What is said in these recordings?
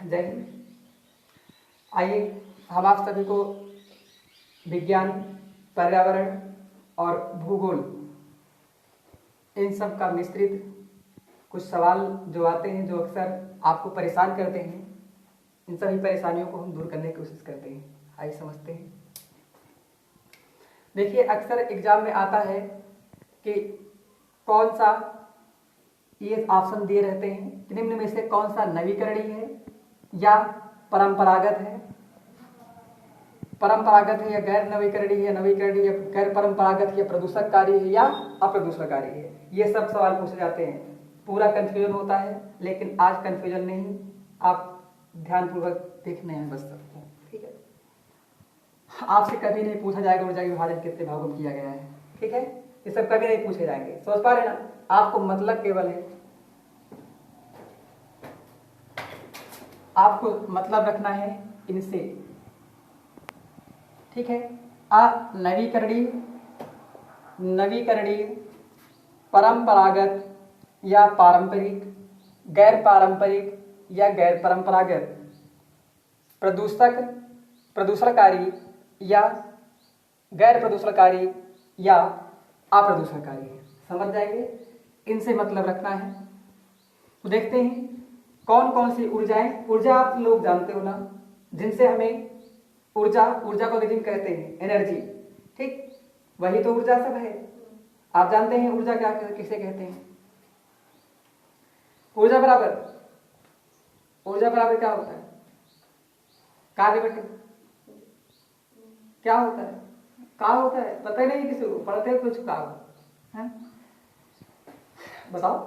जय हिंद। आइए हम आप सभी को विज्ञान, पर्यावरण और भूगोल इन सब का मिश्रित कुछ सवाल जो आते हैं, जो अक्सर आपको परेशान करते हैं, इन सभी परेशानियों को हम दूर करने की कोशिश करते हैं। आइए समझते हैं। देखिए, अक्सर एग्जाम में आता है कि कौन सा, ये ऑप्शन दिए रहते हैं कि निम्न में से कौन सा नवीकरणीय है या परंपरागत है, परंपरागत है या गैर नवीकरणीय है, नवीकरणीय या गैर परंपरागत या प्रदूषककारी है या अप्रदूषककारी है। ये सब सवाल पूछे जाते हैं। पूरा कंफ्यूजन होता है, लेकिन आज कंफ्यूजन नहीं, आप ध्यानपूर्वक देखने हैं बस सबको, ठीक है। आपसे कभी नहीं पूछा जाएगा ऊर्जा का विभाजन कितने भागों में किया गया है, ठीक है। ये सब कभी नहीं पूछे जाएंगे, सोच पा रहे ना। आपको मतलब केवल है, आपको मतलब रखना है इनसे, ठीक है। नवीकरणीय, परंपरागत या पारंपरिक, गैर पारंपरिक या गैर परंपरागत, प्रदूषणकारी या गैर प्रदूषणकारी या अप्रदूषणकारी है। समझ जाएंगे, इनसे मतलब रखना है। तो देखते हैं कौन कौन सी ऊर्जाएं, ऊर्जा आप लोग जानते हो ना, जिनसे हमें ऊर्जा को अंग्रेजी कहते हैं एनर्जी, ठीक। वही तो ऊर्जा सब है। आप जानते हैं ऊर्जा क्या किसे कहते हैं। ऊर्जा बराबर क्या होता है? कार्य बटे क्या होता है? कहाँ होता है? पता ही नहीं किसी को, पढ़ते कुछ कहा है? बताओ,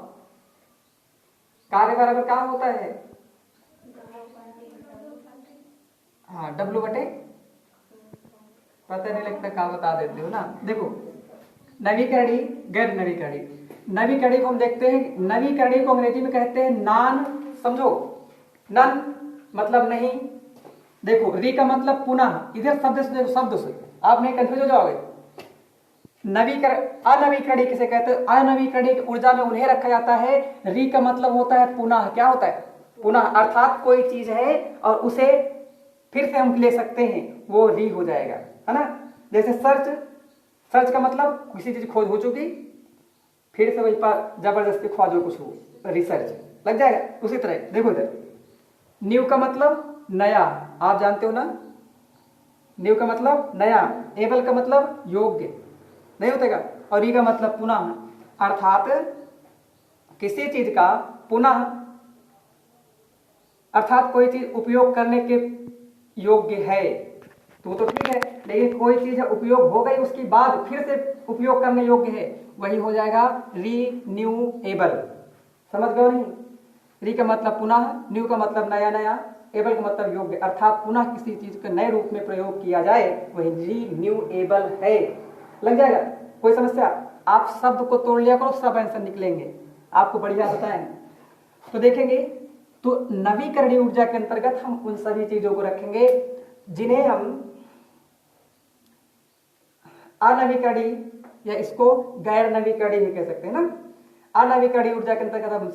कार्य बराबर क्या होता है? हाँ, डब्लू बटे, पता नहीं लगता, क्या बता देते हो ना। देखो, नवीकरणीय, गैर नवीकरणीय। नवीकरणीय को हम देखते हैं, नवीकरणीय को अंग्रेजी में कहते हैं नॉन। समझो, नन मतलब नहीं। देखो, री का मतलब पुनः, इधर शब्द से आप नहीं कंफ्यूज हो जाओगे। अनवीकरणीय किसे कहते हैं? अनवीकरणीय ऊर्जा में उन्हें रखा जाता है। री का मतलब होता है पुनः। क्या होता है? पुनः, अर्थात कोई चीज है और उसे फिर से हम ले सकते हैं, वो री हो जाएगा, है ना। जैसे सर्च का मतलब किसी चीज खोज हो चुकी, फिर से वही पर जबरदस्ती खोजो कुछ हो, रिसर्च लग जाएगा। उसी तरह देखो इधर, न्यू का मतलब नया, आप जानते हो ना, न्यू का मतलब नया। एबल का मतलब योग्य, नहीं होता। और ई का मतलब पुनः, अर्थात किसी चीज का पुनः, अर्थात कोई चीज उपयोग करने के योग्य है तो ठीक है, लेकिन कोई चीज उपयोग हो गई उसके बाद फिर से उपयोग करने योग्य है, वही हो जाएगा रीन्यूएबल। समझ गए नहीं? री का मतलब पुनः, न्यू का मतलब नया नया, एबल का मतलब योग्य, अर्थात पुनः किसी चीज के नए रूप में प्रयोग किया जाए, वही रीन्यूएबल है। लग जाएगा? कोई समस्या? आप शब्द को तोड़ लिया करो, सब आंसर निकलेंगे, आपको बढ़िया बताएं। तो देखेंगे, तो नवीकरणीय ऊर्जा के अंतर्गत हम उन सभी चीजों को रखेंगे जिन्हें हम अनवीकरणीय या इसको गैर नवीकरणीय कह सकते हैं ना। अनवीकरणीय ऊर्जा के अंतर्गत हम उन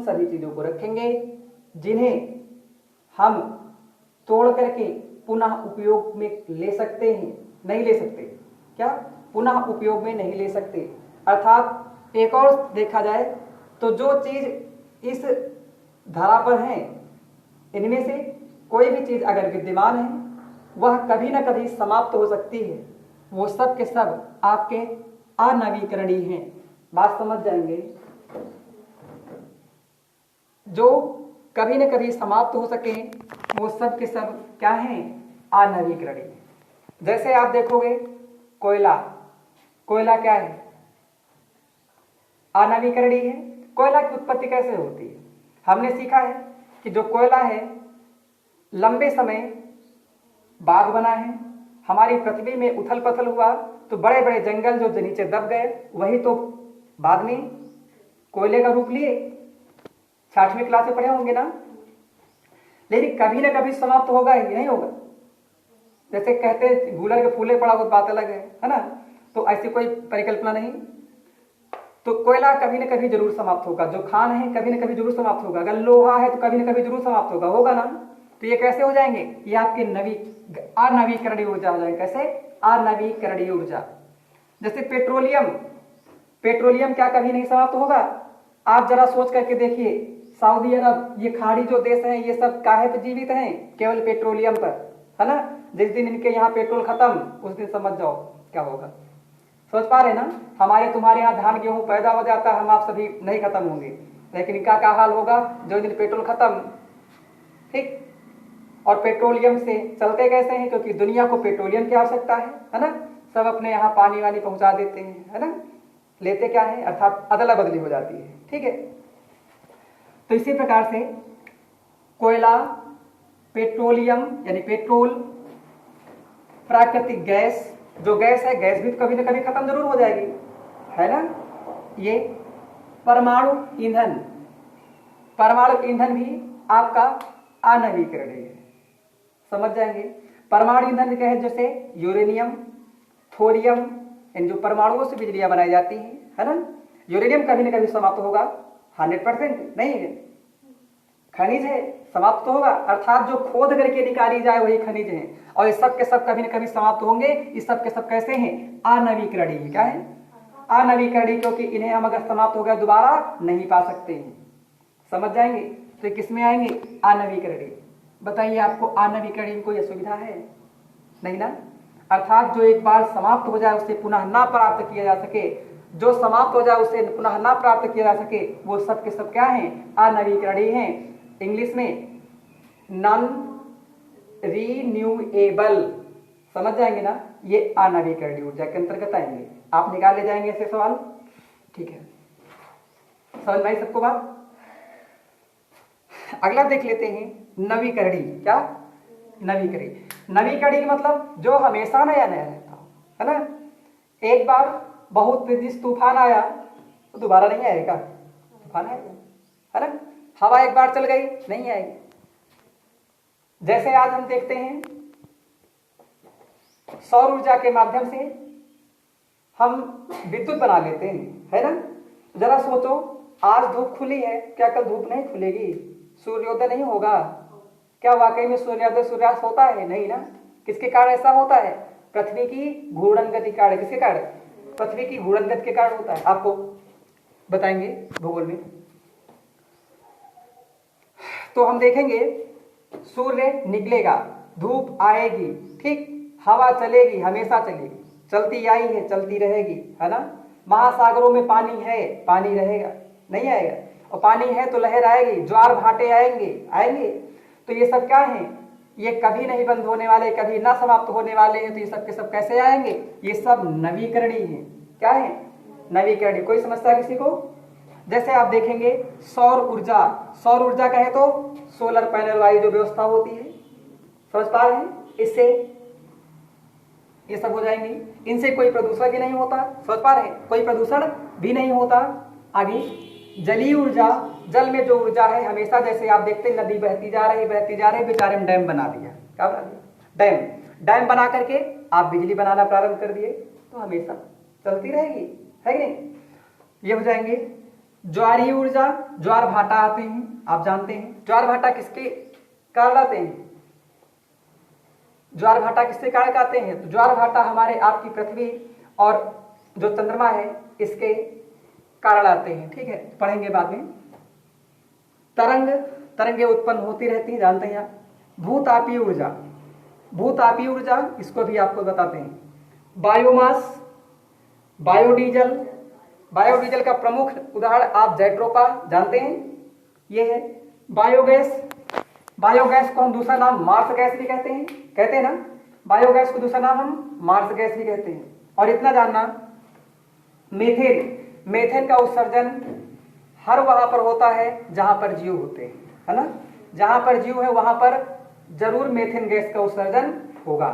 सभी चीजों को रखेंगे जिन्हें हम तोड़ करके पुनः उपयोग में ले सकते हैं, नहीं ले सकते। क्या? पुनः उपयोग में नहीं ले सकते। अर्थात एक और देखा जाए तो जो चीज इस धरा पर है, इनमें से कोई भी चीज अगर विद्यमान है, वह कभी ना कभी समाप्त हो सकती है, वो सब के सब आपके अनवीकरणीय हैं। बात समझ जाएंगे? जो कभी न कभी समाप्त हो सके, वो सब के सब क्या हैं? अनवीकरणीय। जैसे आप देखोगे, कोयला क्या है? अनवीकरणीय है। कोयला की उत्पत्ति कैसे होती है? हमने सीखा है कि जो कोयला है लंबे समय बाद बना है, हमारी पृथ्वी में उथल पथल हुआ तो बड़े बड़े जंगल जो नीचे दब गए, वही तो बाद में कोयले का रूप लिए। 6वीं क्लास में पढ़े होंगे ना। लेकिन कभी ना कभी समाप्त होगा ही, नहीं होगा। जैसे कहते हैं गूलर के फूले पड़ा, वो बात अलग है ना। तो ऐसी कोई परिकल्पना नहीं। तो कोयला कभी ना कभी जरूर समाप्त होगा, जो खान है कभी ना कभी जरूर समाप्त होगा, अगर लोहा है तो कभी ना कभी जरूर समाप्त होगा, होगा ना। तो ये कैसे हो जाएंगे, ये आपके अनवीकरणीय ऊर्जा हो जाएंगे। कैसे, अनवीकरणीय ऊर्जा। जैसे पेट्रोलियम, पेट्रोलियम क्या कभी नहीं समाप्त होगा। आप जरा सोच करके देखिए, सऊदी अरब, ये खाड़ी जो देश हैं, ये सब काहे पर जीवित हैं, केवल पेट्रोलियम पर, है ना। जिस दिन इनके यहाँ पेट्रोल खत्म, उस दिन समझ जाओ क्या होगा। सोच पा रहे ना, हमारे तुम्हारे यहाँ धान गेहूं पैदा हो जाता, हम आप सभी नहीं खत्म होंगे, लेकिन इनका क्या हाल होगा जो दिन पेट्रोल खत्म। ठीक, और पेट्रोलियम से चलते कैसे हैं, क्योंकि दुनिया को पेट्रोलियम की आवश्यकता है ना। सब अपने यहाँ पानी वानी पहुंचा देते हैं, है ना। लेते क्या है, अर्थात अदला बदली हो जाती है। ठीक है, तो इसी प्रकार से कोयला, पेट्रोलियम यानी पेट्रोल, प्राकृतिक गैस, जो गैस है, गैस भी कभी ना कभी खत्म जरूर हो जाएगी, है ना। ये परमाणु ईंधन, परमाणु ईंधन भी आपका अनवीकरणीय है, समझ जाएंगे। परमाणु ईंधन क्या है, जैसे यूरेनियम, थोरियम, इन जो परमाणुओं से बिजलियां बनाई जाती हैं, है ना। यूरेनियम कभी ना कभी समाप्त होगा, 100% नहीं है, खनिज है, समाप्त होगा, अर्थात जो खोद करके निकाली जाए वही खनिज है। और ये सब के सब कभी न कभी समाप्त होंगे। ये सब के सब कैसे हैं, अनवीकरणीय। क्या है, अनवीकरणीय, क्योंकि इन्हें हम अगर समाप्त हो गया दोबारा नहीं पा सकते हैं, समझ जाएंगे। तो किस में आएंगे, अनवीकरणीय। बताइए, आपको अनवीकरणीय कोई असुविधा है, नहीं ना। अर्थात जो एक बार समाप्त हो जाए उसे पुनः ना प्राप्त किया जा सके, जो समाप्त हो जाए उसे पुनः ना प्राप्त किया जा सके, वो सब के सब क्या हैं, अनवीकरणीय हैं। इंग्लिश में नॉन रीन्यूएबल, समझ जाएंगे ना, ये अनवीकरणीय ऊर्जा के अंतर्गत आएंगे। आप निकाल ले जाएंगे ऐसे सवाल, ठीक है, समझ में आई सबको बात। अगला देख लेते हैं, नवीकरणीय। क्या, नवीकरणीय। नवीकरणीय मतलब जो हमेशा नया नया रहता हो, है ना। एक बार बहुत तेज तूफान आया तो दोबारा नहीं आएगा, तूफान आएगा, है ना। हवा एक बार चल गई, नहीं आएगी। जैसे आज हम देखते हैं सौर ऊर्जा के माध्यम से हम विद्युत बना लेते हैं, है ना। जरा सोचो, आज धूप खुली है, क्या कल धूप नहीं खुलेगी, सूर्योदय नहीं होगा, क्या वाकई में सूर्योदय सूर्यास्त होता है, नहीं ना। किसके कारण ऐसा होता है, पृथ्वी की घूर्णन गति के कारण। किसके कारण, पृथ्वी की घूर्णन गति के कारण होता है, आपको बताएंगे भूगोल में। तो हम देखेंगे, सूर्य निकलेगा, धूप आएगी, ठीक, हवा चलेगी, हमेशा चलेगी, चलती आई है, चलती रहेगी, है ना। महासागरों में पानी है, पानी रहेगा, नहीं आएगा, और पानी है तो लहर आएगी, ज्वार भाटे आएंगे। तो ये सब क्या है, ये कभी नहीं बंद होने वाले, कभी ना समाप्त होने वाले हैं। तो ये सब के सब कैसे आएंगे, ये सब नवीकरणीय है। क्या है, नवीकरणीय। कोई समस्या किसी को। जैसे आप देखेंगे सौर ऊर्जा, सौर ऊर्जा कहे तो सोलर पैनल वाली जो व्यवस्था होती है, समझ पा रहे हैं, इससे ये सब हो जाएंगे। इनसे कोई प्रदूषण भी नहीं होता, समझ पा रहे हैं, कोई प्रदूषण भी नहीं होता। आगे जलीय ऊर्जा, जल में जो ऊर्जा है, हमेशा जैसे आप देखते हैं नदी बहती जा रही बेचारे में डैम बना दिया। क्या बना दिया, डैम बना करके आप बिजली बनाना प्रारंभ कर दिए, तो हमेशा चलती रहेगी, है कि नहीं। ये हो जाएंगे ज्वारीय ऊर्जा, ज्वार भाटा आते हैं, आप जानते हैं ज्वार भाटा किसके कारण आते हैं, ज्वार भाटा किसके कारण आते हैं, तो ज्वार भाटा हमारे आपकी पृथ्वी और जो चंद्रमा है इसके कारण आते हैं, ठीक है, पढ़ेंगे बाद में। तरंगे उत्पन्न होती रहती हैं, जानते हैं आप। भूतापीय ऊर्जा, भूतापीय ऊर्जा इसको भी आपको बताते हैं। बायोमास, बायोडीजल, बायोडीजल का प्रमुख उदाहरण आप जेट्रोपा जानते हैं, ये है। बायोगैस, बायोगैस को हम दूसरा नाम मार्स गैस भी कहते हैं ना, बायोगैस को दूसरा नाम हम मार्स गैस भी कहते हैं। और इतना जानना, मीथेन, मीथेन का उत्सर्जन हर वहां पर होता है जहां पर जीव होते हैं, है ना। जहां पर जीव है वहां पर जरूर मीथेन गैस का उत्सर्जन होगा।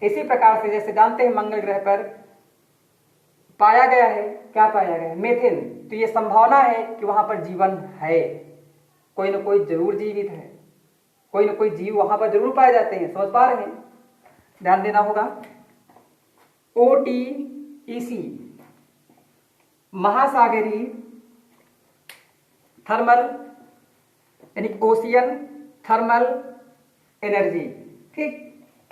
इसी प्रकार से जैसे जानते हैं मंगल ग्रह पर पाया गया है, क्या पाया गया है, मीथेन। तो ये संभावना है कि वहां पर जीवन है, कोई ना कोई जरूर जीवित है, कोई ना कोई जीव वहां पर जरूर पाए जाते हैं, समझ पा रहे हैं, ध्यान देना होगा। OTEC, महासागरीय थर्मल यानी ओशियन थर्मल एनर्जी। ठीक,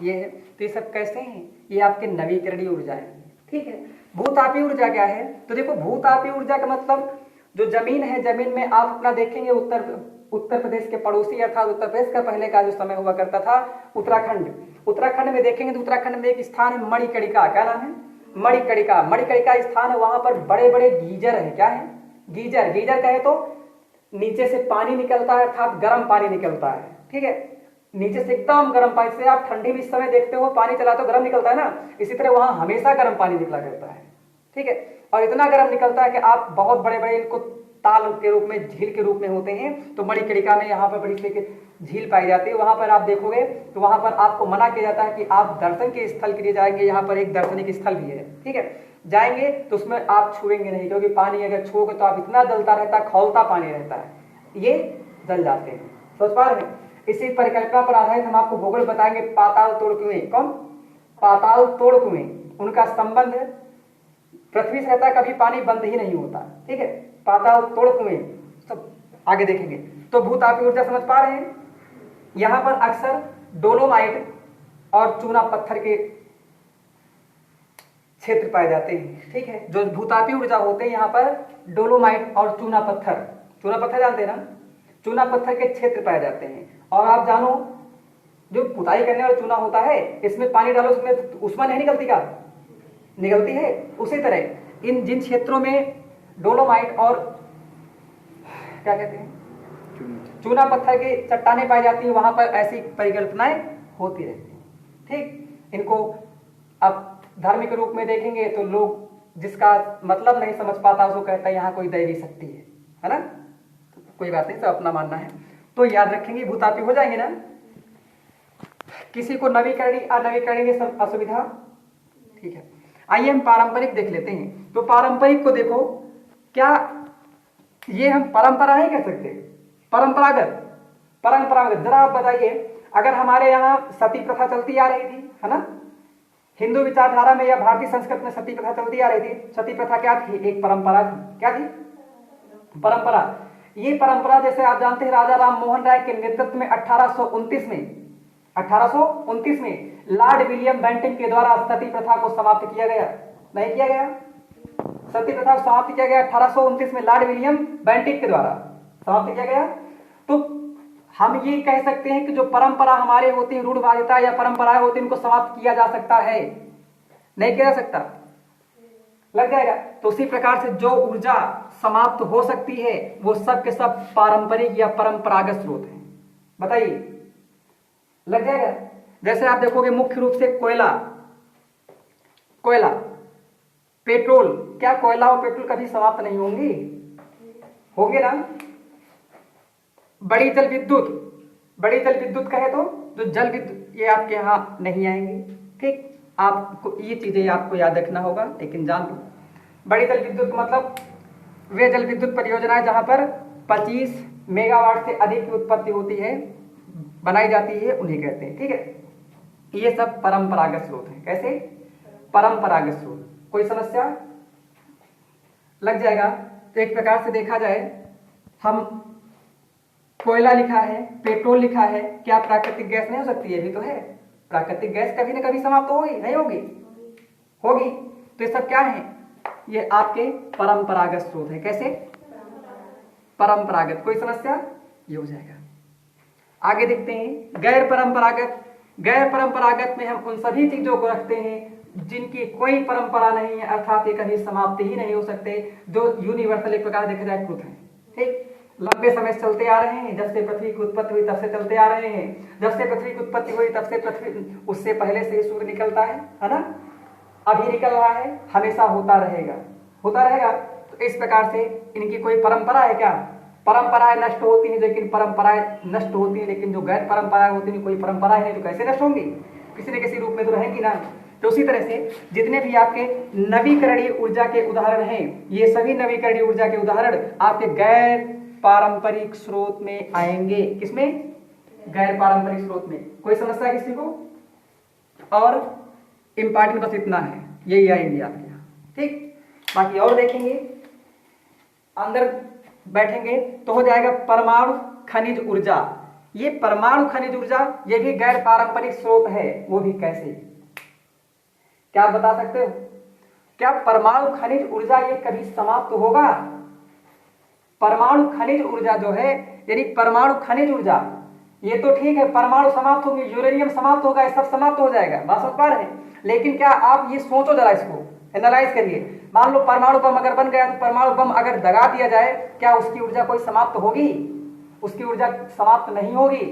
ये है। तो ये सब कैसे हैं? ये आपके नवीकरणीय ऊर्जा है। ठीक है। भूतापीय ऊर्जा क्या है? तो देखो, भूतापीय ऊर्जा का मतलब जो जमीन है, जमीन में आप अपना देखेंगे उत्तर प्रदेश के पड़ोसी अर्थात उत्तर प्रदेश का पहले का जो समय हुआ करता था उत्तराखंड में देखेंगे तो उत्तराखंड में एक स्थान है मणिकर्णिका। क्या नाम है? मणिकर्णिका स्थान है। वहां पर बड़े बड़े गीजर है। क्या है? गीजर कहे तो नीचे से पानी निकलता है अर्थात गर्म पानी निकलता है। ठीक है, नीचे से एकदम गर्म पानी से आप ठंडी भी इस समय देखते हो पानी चला तो गर्म निकलता है ना, इसी तरह वहां हमेशा गर्म पानी निकला करता है। ठीक है, और इतना गर्म निकलता है कि आप बहुत बड़े बड़े इनको ताल के रूप में, झील के रूप में होते हैं। तो मणिकर्णिका में यहाँ पर बड़ी सी झील पाई जाती है। वहां पर आप देखोगे तो वहां पर आपको मना किया जाता है कि आप दर्शन के स्थल के लिए जाएंगे, यहाँ पर एक दार्शनिक स्थल भी है। ठीक है, जाएंगे तो उसमें आप छुएंगे नहीं, क्योंकि पानी अगर छुओगे तो आप इतना जलता रहता है, खौलता पानी रहता है, ये जल जाते हैं। सोच पा रहे हैं? इसी परिकल्पना पर आधारित हम आपको भूगोल बताएंगे। पाताल तोड़ कुएं, कौन? पाताल तोड़ कुएं, उनका संबंध पृथ्वी से रहता है, कभी पानी बंद ही नहीं होता। ठीक है, पाताल तोड़ कुएं सब आगे देखेंगे। तो भूतापीय ऊर्जा समझ पा रहे हैं? यहां पर अक्सर डोलोमाइट और चूना पत्थर के क्षेत्र पाए जाते हैं। ठीक है, जो भूतापीय ऊर्जा होते हैं यहाँ पर डोलोमाइट और चूना पत्थर जानते हैं ना, चूना पत्थर के क्षेत्र पाए जाते हैं। और आप जानो, जो पुताई करने वाला चूना होता है, इसमें पानी डालो उसमें उष्मा नहीं निकलती का? निकलती है। उसी तरह इन जिन क्षेत्रों में डोलोमाइट और क्या कहते हैं, चूना पत्थर की चट्टानें पाई जाती है, वहां पर ऐसी परिकल्पनाएं होती रहती हैं। ठीक, इनको अब धार्मिक रूप में देखेंगे तो लोग जिसका मतलब नहीं समझ पाता उसको कहता है यहाँ कोई दैवी शक्ति है ना। तो कोई बात नहीं, सब अपना मानना है। तो याद रखेंगे, भूतापीय हो जाएंगे ना। किसी को नवीकरणीय अनवीकरणीय सब असुविधा। ठीक है, आइए हम पारंपरिक देख लेते हैं। तो पारंपरिक को देखो, क्या ये हम परंपरा नहीं कह सकते? परंपरागत जरा आप बताइए, अगर हमारे यहाँ सती प्रथा चलती आ रही थी, है ना, हिंदू विचारधारा में या भारतीय संस्कृति में सती प्रथा चलती आ रही थी। सती प्रथा क्या थी? एक परंपरा थी। क्या थी? परंपरा। ये परंपरा, जैसे आप जानते हैं, राजा राम मोहन राय के नेतृत्व में 1829 में लॉर्ड विलियम बेंटिक के द्वारा सती प्रथा को समाप्त किया गया। नहीं किया गया? सती प्रथा को समाप्त किया गया 1829 में लॉर्ड विलियम बेंटिक के द्वारा समाप्त किया गया। तो हम ये कह सकते हैं कि जो परंपरा हमारे होती है, रूढ़वादिता या परंपराएं होती है, इनको समाप्त किया जा सकता है? नहीं किया जा सकता? लग जाएगा। तो उसी प्रकार से जो ऊर्जा समाप्त हो सकती है वो सब के सब पारंपरिक या परंपरागत स्रोत हैं। बताइए, लग जाएगा। जैसे आप देखोगे मुख्य रूप से कोयला, पेट्रोल। क्या कोयला और पेट्रोल कभी समाप्त नहीं होंगे ना। बड़ी जल विद्युत कहे तो जो जल विद्युत, ये आपके यहाँ नहीं आएंगे। ठीक, आपको ये चीजें आपको याद रखना होगा, लेकिन जान लो, बड़ी जल विद्युत मतलब वे जल विद्युत परियोजनाएं जहां पर 25 मेगावाट से अधिक की उत्पत्ति होती है, बनाई जाती है, उन्हें कहते हैं। ठीक है, ये सब परंपरागत स्रोत हैं। कैसे? परंपरागत स्रोत। कोई समस्या? लग जाएगा। तो एक प्रकार से देखा जाए, हम कोयला लिखा है, पेट्रोल लिखा है, क्या प्राकृतिक गैस नहीं हो सकती है? भी तो है। प्राकृतिक गैस कभी ना कभी समाप्त होगी, नहीं होगी? तो ये सब क्या है? ये आपके परंपरागत स्रोत है। कैसे? परंपरागत। कोई समस्या? ये हो जाएगा। आगे देखते हैं गैर परंपरागत में हम उन सभी चीजों को रखते हैं जिनकी कोई परंपरा नहीं है, अर्थात ये कभी समाप्त ही नहीं हो सकते, जो यूनिवर्सल एक प्रकार देखा जाए ट्रुथ है। ठीक, लंबे समय से चलते आ रहे हैं, जब से पृथ्वी की उत्पत्ति हुई तब से चलते आ रहे हैं। जब से पृथ्वी की उत्पत्ति हुई तब से पृथ्वी, उससे पहले से सूर्य निकलता है ना, अभी निकल रहा है, हमेशा होता रहेगा। तो इस प्रकार से इनकी कोई परंपरा है क्या? परंपराएं नष्ट होती हैं, लेकिन परंपराएं नष्ट होती हैं, लेकिन जो गैर परंपराएं होती हैं, कोई परंपराएं नहीं, तो कैसे नष्ट होंगी? किसी न किसी रूप में तो रहेंगी ना। तो उसी तरह से जितने भी आपके नवीकरणीय ऊर्जा के उदाहरण हैं, ये सभी नवीकरणीय ऊर्जा के उदाहरण आपके गैर पारंपरिक स्रोत में आएंगे। किसमें? गैर पारंपरिक स्रोत में। कोई समस्या किसी को? और इंपॉर्टेंट बस इतना है, यही आएंगे आपके यहाँ। ठीक, बाकी और देखेंगे। अंदर बैठेंगे तो हो जाएगा परमाणु खनिज ऊर्जा। ये परमाणु खनिज ऊर्जा ये भी गैर पारंपरिक स्रोत है। वो भी कैसे, क्या आप बता सकते हो? क्या परमाणु खनिज ऊर्जा ये कभी समाप्त होगा? परमाणु खनिज ऊर्जा जो है, यानी परमाणु खनिज ऊर्जा, ये तो ठीक है, परमाणु समाप्त होगी, यूरेनियम समाप्त होगा, ये सब समाप्त हो जाएगा, बात समझ पा रहे हैं। लेकिन क्या आप ये सोचो जरा, इसको एनालाइज करिए। मान लो परमाणु बम अगर बन गया, तो परमाणु बम अगर दगा दिया जाए, क्या उसकी ऊर्जा कोई समाप्त होगी? उसकी ऊर्जा समाप्त नहीं होगी।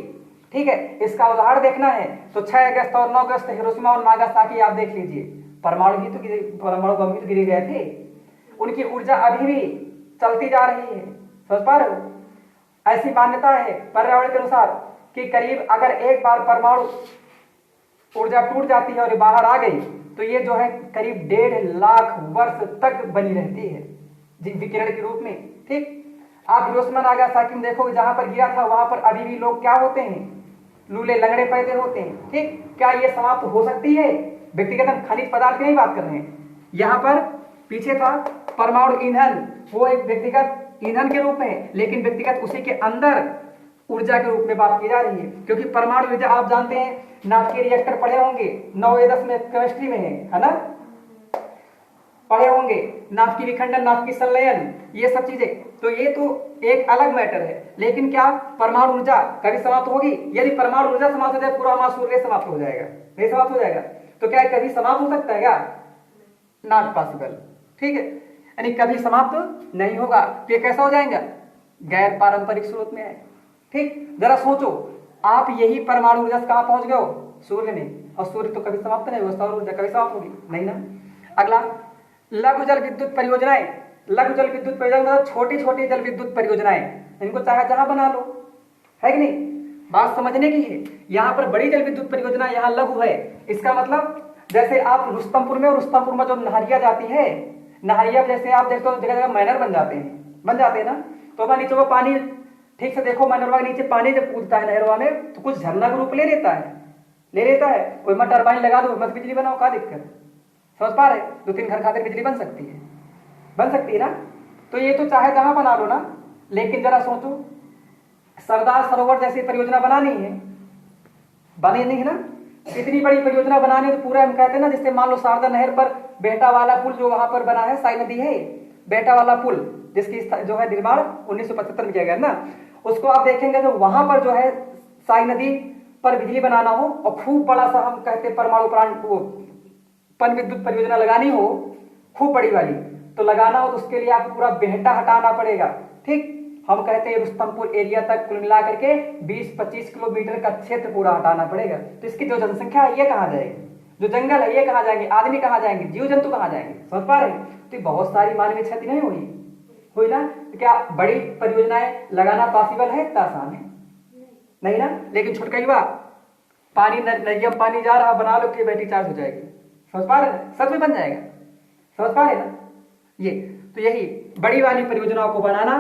ठीक है, इसका उदाहरण देखना है तो 6 अगस्त और 9 अगस्त हिरोशिमा और नागासाकी आप देख लीजिए, परमाणु बम ही तो गिरे गए थे। उनकी ऊर्जा अभी भी चलती जा रही है, समझ पा रहे हो? ऐसी मान्यता है पर्यावरण के अनुसार कि करीब अगर एक बार परमाणु ऊर्जा टूट जाती है और ये बाहर आ गई, तो ये जो है करीब 1.5 लाख वर्ष तक बनी रहती है विकिरण के रूप में। ठीक, आप हिरोशिमा नागासाकी में देखोगे, जहां पर गिरा था वहां पर अभी भी लोग क्या होते हैं, लूले लंगड़े पैदे होते हैं। ठीक, क्या ये समाप्त हो सकती है? व्यक्तिगत हम खनिज पदार्थ की नहीं बात कर रहे हैं, यहां पर पीछे था परमाणु ईंधन, वो एक व्यक्तिगत ईंधन के रूप में, लेकिन व्यक्तिगत उसी के अंदर ऊर्जा के रूप में बात की जा रही है। क्योंकि परमाणु ऊर्जा आप जानते हैं, नाभिकीय रिएक्टर पढ़े होंगे, 9 10 में केमिस्ट्री में है ना, पढ़े होंगे, नाभिकीय विखंडन, नाभिकीय संलयन, ये सब चीजें, तो ये तो एक अलग मैटर है। लेकिन क्या परमाणु ऊर्जा कभी समाप्त होगी? यदि परमाणु ऊर्जा समाप्त हो जाए, पूरा हमारा सूर्य समाप्त हो जाएगा, नहीं समाप्त हो जाएगा, तो क्या कभी समाप्त हो सकता है क्या? Not possible. ठीक है, यानी कभी समाप्त नहीं होगा। तो ये कैसा हो जाएगा? गैर पारंपरिक स्रोत में है। ठीक, जरा सोचो, आप यही परमाणु ऊर्जा से कहां पहुंच गए हो? सूर्य में, और सूर्य तो कभी समाप्त नहीं होगा, सौर ऊर्जा कभी समाप्त होगी नहीं ना। अगला, लघु जल विद्युत परियोजनाएं। लघु जल विद्युत परियोजना मतलब छोटी छोटी जल विद्युत परियोजनाएं, इनको चाहे जहां बना लो, है कि नहीं? बात समझने की है। यहाँ पर बड़ी जल विद्युत परियोजना, यहाँ लघु है। इसका मतलब जैसे आप रुस्तमपुर में, और रुस्तमपुर में जो नहरिया जाती है, नहरिया जैसे आप देखते हो जगह जगह मैनर बन जाते हैं ना, तो वहां नीचे वो पानी, ठीक से देखो, मैनरवा के नीचे पानी जब कूदता है नहरवा में, तो कुछ झरना का रूप ले लेता है। कोई मत टरबाइन लगा दो, मत बिजली बनाओ, क्या दिक्कत? समझ पा रहे? 2-3 घर खातिर बिजली बन सकती है ना। तो ये तो चाहे जहां बना लो ना, लेकिन जरा सोचो, सरदार सरोवर जैसी परियोजना बनानी है, बनी नहीं है ना, इतनी बड़ी परियोजना बनानी है, तो पूरा हम कहते हैं ना, जिससे मान लो शारदा नहर पर बेहटा वाला पुल जो वहां पर बना है, साई नदी है, बेहटा वाला पुल, जिसकी जो है निर्माण 1975 में किया गया ना, उसको आप देखेंगे तो वहां पर जो है साई नदी पर बिजली बनाना हो, और खूब बड़ा सा हम कहते परमाणु प्लांट, वो पन विद्युत परियोजना लगानी हो, खूब बड़ी वाली, तो लगाना हो तो उसके लिए आपको पूरा बेहटा हटाना पड़ेगा। ठीक, हम कहते हैं रुस्तमपुर एरिया तक कुल मिला करके 20-25 किलोमीटर का क्षेत्र पूरा हटाना पड़ेगा। तो इसकी जो जनसंख्या है ये कहाँ जाएगी? जो जंगल है ये कहाँ जाएंगे? आदमी कहाँ जाएंगे? जीव जंतु कहाँ जाएंगे? समझ पा रहे हैं? तो बहुत सारी मानवीय क्षति नहीं हुई ना। तो क्या बड़ी परियोजनाएं लगाना पॉसिबल है? इतना आसान है नहीं ना। लेकिन छुटका युवा, पानी नदिया में पानी जा रहा, बना लो कि बैटरी चार्ज हो जाएगी, समझ पा रहे हैं? सच में बन जाएगा, समझ पा रहे ना। ये तो यही बड़ी वाली परियोजनाओं को बनाना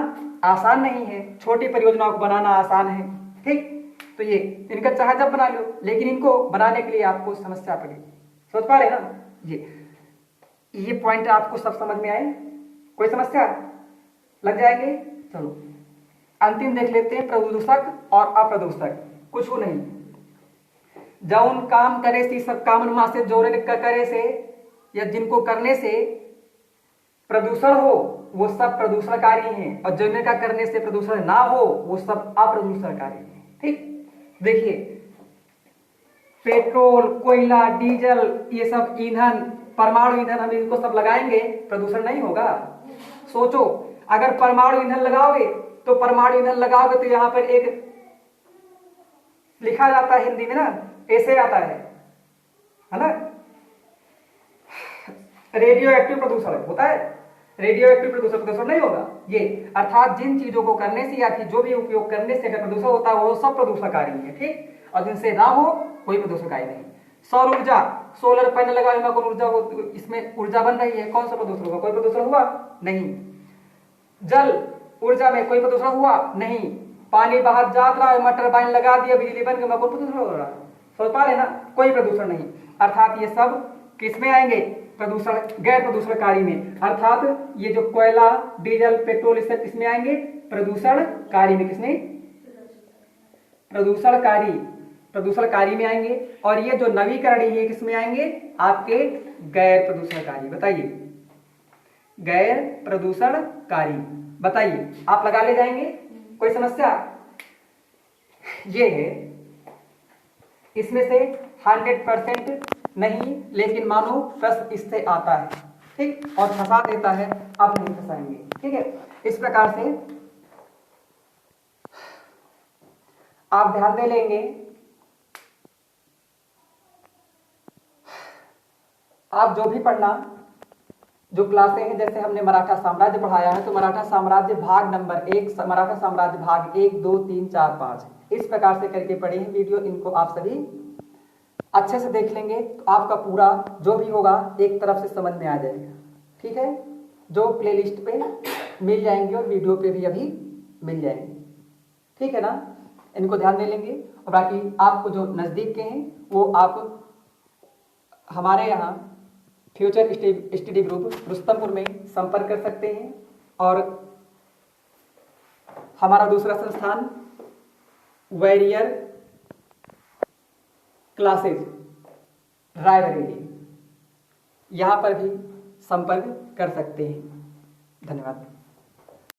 आसान नहीं है, छोटी परियोजनाओं को बनाना आसान है। ठीक, तो ये इनका चाहे जब बना लो, लेकिन इनको बनाने के लिए आपको समस्या पड़ेगी, समझ पा रहे हैं ना। ये पॉइंट आपको सब समझ में आए? कोई समस्या लग जाएंगे? चलो अंतिम देख लेते हैं, प्रदूषक और अप्रदूषक। कुछ नहीं, जौन काम करे सी सब काम नुमा से जोड़ने करे से, या जिनको करने से प्रदूषण हो वो सब प्रदूषणकारी हैं, और जिनका करने से प्रदूषण ना हो वो सब अप्रदूषणकारी हैं। ठीक, देखिए पेट्रोल, कोयला, डीजल, ये सब ईंधन, परमाणु ईंधन, हम इनको सब लगाएंगे, प्रदूषण नहीं होगा? सोचो, अगर परमाणु ईंधन लगाओगे तो यहाँ पर एक लिखा जाता है हिंदी में ना, ऐसे आता है ना, रेडियो एक्टिव प्रदूषण होता है। रेडियो एक्टिव प्रदूषण नहीं होगा ये, अर्थात जिन चीजों को करने से या फिर जो भी उपयोग करने से अगर प्रदूषण होता है वो सब प्रदूषणकारी है। ठीक, और जिनसे ना हो कोई प्रदूषणकारी नहीं। सौर ऊर्जा, सोलर पैनल लगाए में कोई ऊर्जा, इसमें ऊर्जा बन रही है, कौन सा प्रदूषण होगा? कोई प्रदूषण हुआ नहीं। जल ऊर्जा में कोई प्रदूषण हुआ नहीं। पानी बाहर जा रहा है, मटर बाइन लगा दिया, बिजली बन गई, कोई प्रदूषण हो रहा है? सोच पा रहे ना, कोई प्रदूषण नहीं। अर्थात ये सब किस में आएंगे? प्रदूषण गैर प्रदूषणकारी में, अर्थात ये जो कोयला, डीजल, पेट्रोल इस सब किसमें आएंगे? प्रदूषणकारी में। किसमें? प्रदूषणकारी में आएंगे। और ये जो नवीकरणीय है किसमें आएंगे? आपके गैर प्रदूषणकारी। बताइए, गैर प्रदूषणकारी। बताइए, आप लगा ले जाएंगे? कोई समस्या? ये है, इसमें से 100% नहीं, लेकिन मानो प्रश्न इससे आता है, ठीक, और फंसा देता है, अब नहीं फंसाएंगे, ठीक है। इस प्रकार से आप ध्यान दे लेंगे। आप जो भी पढ़ना, जो क्लासें हैं, जैसे हमने मराठा साम्राज्य पढ़ाया है, तो मराठा साम्राज्य भाग नंबर 1, मराठा साम्राज्य भाग 1, 2, 3, 4, 5 इस प्रकार से करके पढ़े हैं वीडियो। इनको आप सभी अच्छे से देख लेंगे तो आपका पूरा जो भी होगा एक तरफ से समझ में आ जाएगा, ठीक है। जो प्लेलिस्ट पे मिल जाएंगे और वीडियो पे भी अभी मिल जाएंगे, ठीक है ना। इनको ध्यान दे लेंगे। और बाकी आपको जो नज़दीक के हैं वो आप हमारे यहाँ फ्यूचर स्टडी ग्रुप रुस्तमपुर में संपर्क कर सकते हैं। और हमारा दूसरा संस्थान वैरियर क्लासेज रायबरेली, यहाँ पर भी संपर्क कर सकते हैं। धन्यवाद।